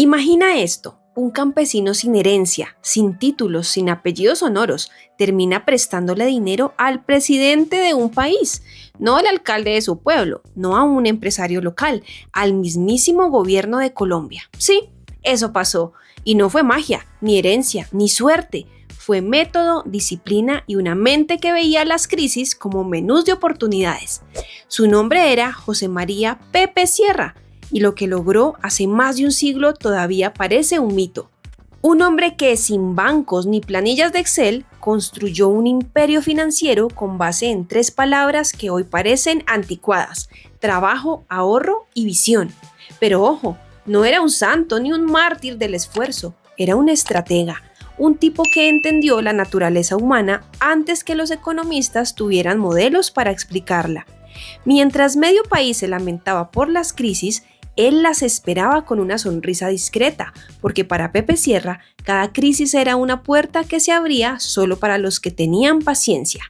Imagina esto, un campesino sin herencia, sin títulos, sin apellidos sonoros, termina prestándole dinero al presidente de un país, no al alcalde de su pueblo, no a un empresario local, al mismísimo gobierno de Colombia. Sí, eso pasó, y no fue magia, ni herencia, ni suerte. Fue método, disciplina y una mente que veía las crisis como menús de oportunidades. Su nombre era José María Pepe Sierra, y lo que logró hace más de un siglo todavía parece un mito. Un hombre que sin bancos ni planillas de Excel construyó un imperio financiero con base en 3 palabras que hoy parecen anticuadas: trabajo, ahorro y visión. Pero ojo, no era un santo ni un mártir del esfuerzo, era un estratega, un tipo que entendió la naturaleza humana antes que los economistas tuvieran modelos para explicarla. Mientras medio país se lamentaba por las crisis, él las esperaba con una sonrisa discreta, porque para Pepe Sierra, cada crisis era una puerta que se abría solo para los que tenían paciencia.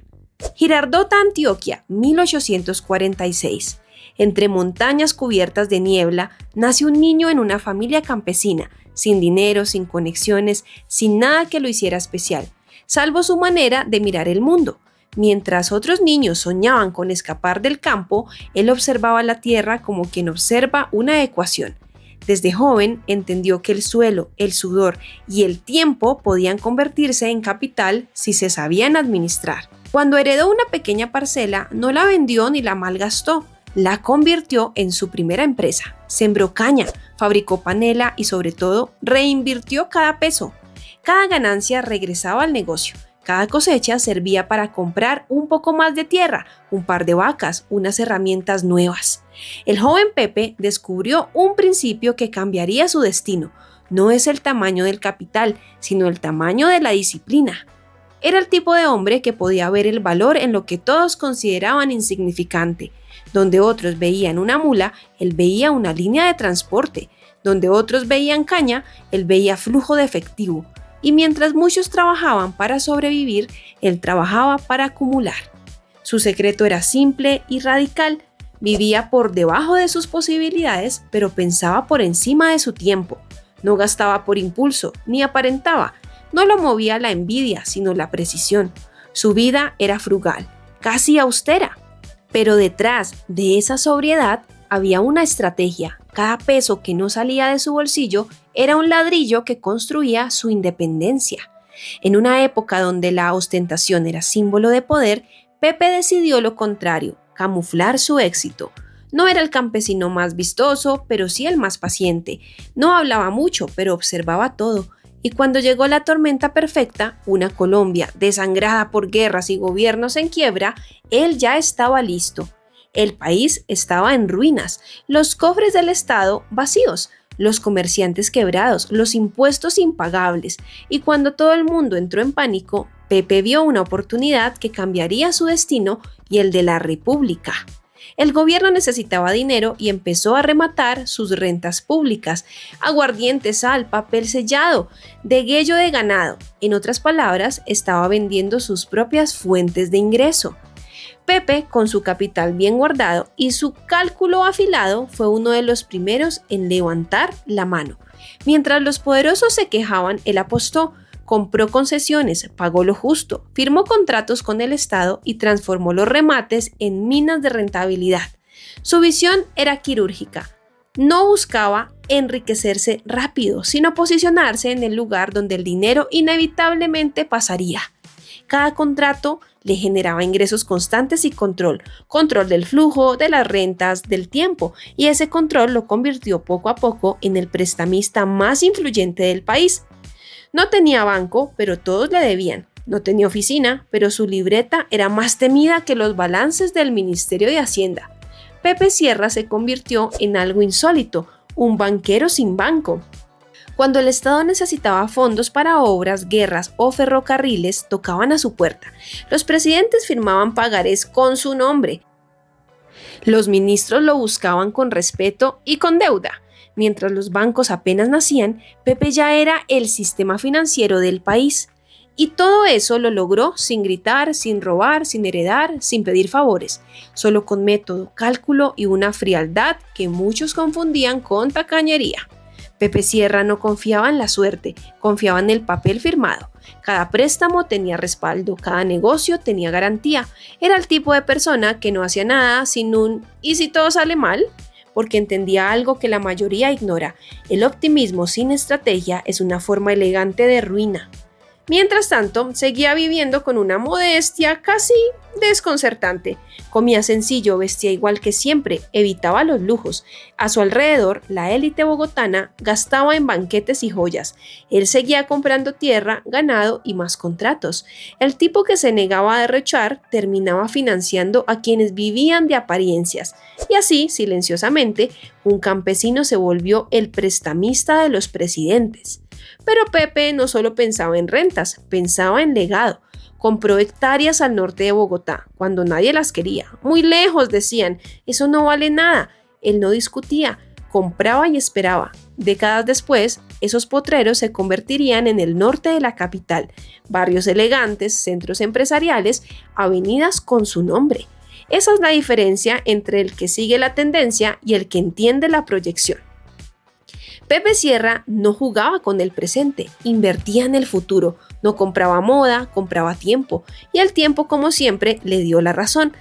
Girardota, Antioquia, 1846. Entre montañas cubiertas de niebla, nace un niño en una familia campesina, sin dinero, sin conexiones, sin nada que lo hiciera especial, salvo su manera de mirar el mundo. Mientras otros niños soñaban con escapar del campo, él observaba la tierra como quien observa una ecuación. Desde joven entendió que el suelo, el sudor y el tiempo podían convertirse en capital si se sabían administrar. Cuando heredó una pequeña parcela, no la vendió ni la malgastó, la convirtió en su primera empresa. Sembró caña, fabricó panela y sobre todo reinvirtió cada peso. Cada ganancia regresaba al negocio. Cada cosecha servía para comprar un poco más de tierra, un par de vacas, unas herramientas nuevas. El joven Pepe descubrió un principio que cambiaría su destino. No es el tamaño del capital, sino el tamaño de la disciplina. Era el tipo de hombre que podía ver el valor en lo que todos consideraban insignificante. Donde otros veían una mula, él veía una línea de transporte. Donde otros veían caña, él veía flujo de efectivo. Y mientras muchos trabajaban para sobrevivir, él trabajaba para acumular. Su secreto era simple y radical. Vivía por debajo de sus posibilidades, pero pensaba por encima de su tiempo. No gastaba por impulso, ni aparentaba. No lo movía la envidia, sino la precisión. Su vida era frugal, casi austera. Pero detrás de esa sobriedad había una estrategia. Cada peso que no salía de su bolsillo era un ladrillo que construía su independencia. En una época donde la ostentación era símbolo de poder, Pepe decidió lo contrario, camuflar su éxito. No era el campesino más vistoso, pero sí el más paciente. No hablaba mucho, pero observaba todo. Y cuando llegó la tormenta perfecta, una Colombia desangrada por guerras y gobiernos en quiebra, él ya estaba listo. El país estaba en ruinas, los cofres del Estado vacíos, los comerciantes quebrados, los impuestos impagables, y cuando todo el mundo entró en pánico, Pepe vio una oportunidad que cambiaría su destino y el de la República. El gobierno necesitaba dinero y empezó a rematar sus rentas públicas: aguardiente, sal, papel sellado, degüello de ganado. En otras palabras, estaba vendiendo sus propias fuentes de ingreso. Pepe, con su capital bien guardado y su cálculo afilado, fue uno de los primeros en levantar la mano. Mientras los poderosos se quejaban, él apostó, compró concesiones, pagó lo justo, firmó contratos con el Estado y transformó los remates en minas de rentabilidad. Su visión era quirúrgica. No buscaba enriquecerse rápido, sino posicionarse en el lugar donde el dinero inevitablemente pasaría. Cada contrato le generaba ingresos constantes y control del flujo, de las rentas, del tiempo, y ese control lo convirtió poco a poco en el prestamista más influyente del país. No tenía banco, pero todos le debían. No tenía oficina, pero su libreta era más temida que los balances del Ministerio de Hacienda. Pepe Sierra se convirtió en algo insólito, un banquero sin banco. Cuando el Estado necesitaba fondos para obras, guerras o ferrocarriles, tocaban a su puerta. Los presidentes firmaban pagarés con su nombre. Los ministros lo buscaban con respeto y con deuda. Mientras los bancos apenas nacían, Pepe ya era el sistema financiero del país. Y todo eso lo logró sin gritar, sin robar, sin heredar, sin pedir favores, solo con método, cálculo y una frialdad que muchos confundían con tacañería. Pepe Sierra no confiaba en la suerte, confiaba en el papel firmado. Cada préstamo tenía respaldo, cada negocio tenía garantía. Era el tipo de persona que no hacía nada sin un ¿y si todo sale mal? Porque entendía algo que la mayoría ignora. El optimismo sin estrategia es una forma elegante de ruina. Mientras tanto, seguía viviendo con una modestia casi desconcertante. Comía sencillo, vestía igual que siempre, evitaba los lujos. A su alrededor, la élite bogotana gastaba en banquetes y joyas. Él seguía comprando tierra, ganado y más contratos. El tipo que se negaba a derrochar terminaba financiando a quienes vivían de apariencias. Y así, silenciosamente, un campesino se volvió el prestamista de los presidentes. Pero Pepe no solo pensaba en rentas, pensaba en legado. Compró hectáreas al norte de Bogotá, cuando nadie las quería. Muy lejos, decían, eso no vale nada. Él no discutía, compraba y esperaba. Décadas después, esos potreros se convertirían en el norte de la capital. Barrios elegantes, centros empresariales, avenidas con su nombre. Esa es la diferencia entre el que sigue la tendencia y el que entiende la proyección. Pepe Sierra no jugaba con el presente, invertía en el futuro, no compraba moda, compraba tiempo, y el tiempo, como siempre, le dio la razón.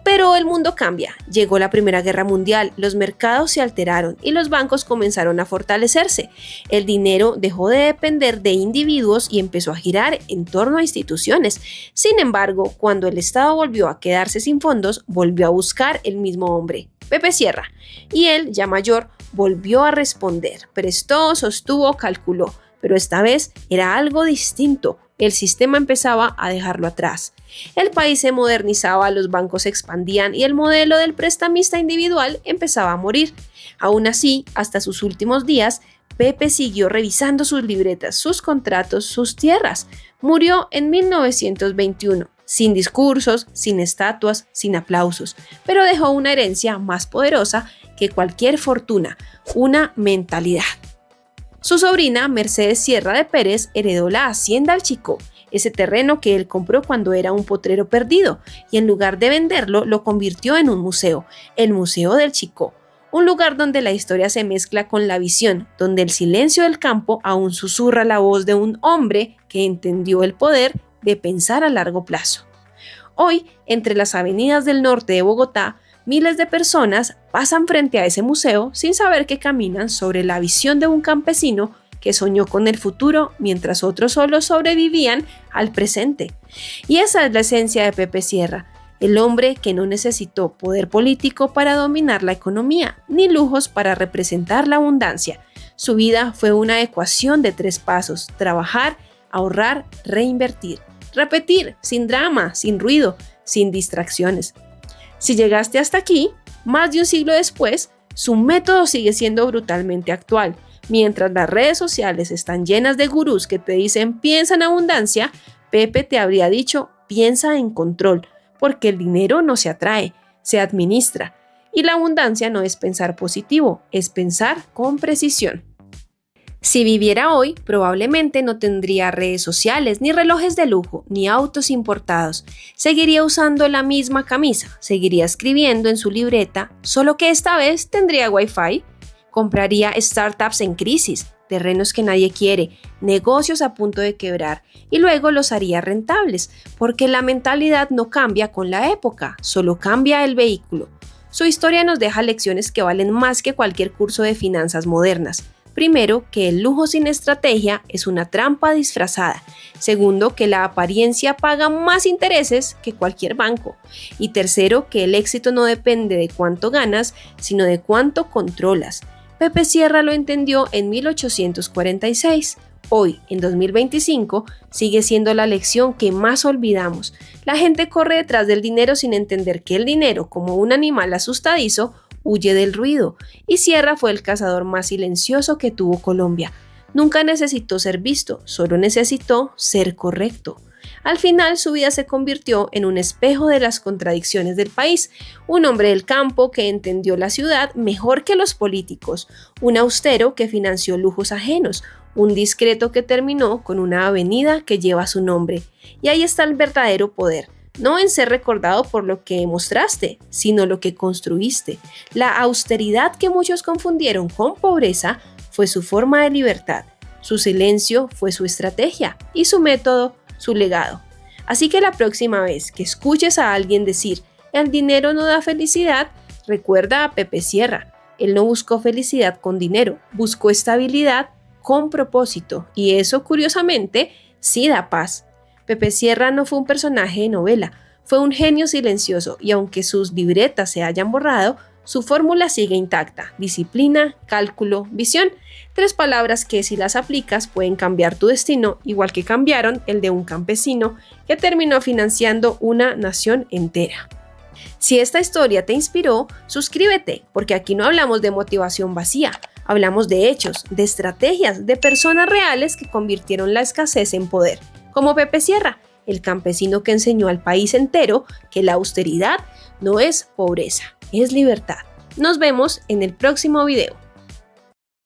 Pero el mundo cambia, llegó la Primera Guerra Mundial, los mercados se alteraron y los bancos comenzaron a fortalecerse. El dinero dejó de depender de individuos y empezó a girar en torno a instituciones. Sin embargo, cuando el Estado volvió a quedarse sin fondos, volvió a buscar el mismo hombre, Pepe Sierra, y él, ya mayor, volvió a responder, prestó, sostuvo, calculó, pero esta vez era algo distinto. El sistema empezaba a dejarlo atrás. El país se modernizaba, los bancos se expandían y el modelo del prestamista individual empezaba a morir. Aún así, hasta sus últimos días, Pepe siguió revisando sus libretas, sus contratos, sus tierras. Murió en 1921. Sin discursos, sin estatuas, sin aplausos, pero dejó una herencia más poderosa que cualquier fortuna, una mentalidad. Su sobrina, Mercedes Sierra de Pérez, heredó la hacienda al Chicó, ese terreno que él compró cuando era un potrero perdido, y en lugar de venderlo, lo convirtió en un museo, el Museo del Chicó, un lugar donde la historia se mezcla con la visión, donde el silencio del campo aún susurra la voz de un hombre que entendió el poder de pensar a largo plazo. Hoy, entre las avenidas del norte de Bogotá, miles de personas pasan frente a ese museo sin saber que caminan sobre la visión de un campesino que soñó con el futuro mientras otros solo sobrevivían al presente. Y esa es la esencia de Pepe Sierra, el hombre que no necesitó poder político para dominar la economía, ni lujos para representar la abundancia. Su vida fue una ecuación de 3 pasos: trabajar, ahorrar, reinvertir. Repetir, sin drama, sin ruido, sin distracciones. Si llegaste hasta aquí, más de un siglo después, su método sigue siendo brutalmente actual. Mientras las redes sociales están llenas de gurús que te dicen piensa en abundancia, Pepe te habría dicho piensa en control, porque el dinero no se atrae, se administra. Y la abundancia no es pensar positivo, es pensar con precisión. Si viviera hoy, probablemente no tendría redes sociales, ni relojes de lujo, ni autos importados. Seguiría usando la misma camisa, seguiría escribiendo en su libreta, solo que esta vez tendría Wi-Fi. Compraría startups en crisis, terrenos que nadie quiere, negocios a punto de quebrar, y luego los haría rentables, porque la mentalidad no cambia con la época, solo cambia el vehículo. Su historia nos deja lecciones que valen más que cualquier curso de finanzas modernas. Primero, que el lujo sin estrategia es una trampa disfrazada. Segundo, que la apariencia paga más intereses que cualquier banco. Y tercero, que el éxito no depende de cuánto ganas, sino de cuánto controlas. Pepe Sierra lo entendió en 1846. Hoy, en 2025, sigue siendo la lección que más olvidamos. La gente corre detrás del dinero sin entender que el dinero, como un animal asustadizo, huye del ruido, y Sierra fue el cazador más silencioso que tuvo Colombia. Nunca necesitó ser visto, solo necesitó ser correcto. Al final, su vida se convirtió en un espejo de las contradicciones del país, un hombre del campo que entendió la ciudad mejor que los políticos, un austero que financió lujos ajenos, un discreto que terminó con una avenida que lleva su nombre. Y ahí está el verdadero poder. No en ser recordado por lo que mostraste, sino lo que construiste. La austeridad que muchos confundieron con pobreza fue su forma de libertad, su silencio fue su estrategia y su método, su legado. Así que la próxima vez que escuches a alguien decir el dinero no da felicidad, recuerda a Pepe Sierra. Él no buscó felicidad con dinero, buscó estabilidad con propósito y eso, curiosamente, sí da paz. Pepe Sierra no fue un personaje de novela, fue un genio silencioso y aunque sus libretas se hayan borrado, su fórmula sigue intacta: disciplina, cálculo, visión. 3 palabras que si las aplicas pueden cambiar tu destino, igual que cambiaron el de un campesino que terminó financiando una nación entera. Si esta historia te inspiró, suscríbete, porque aquí no hablamos de motivación vacía, hablamos de hechos, de estrategias, de personas reales que convirtieron la escasez en poder, como Pepe Sierra, el campesino que enseñó al país entero que la austeridad no es pobreza, es libertad. Nos vemos en el próximo video.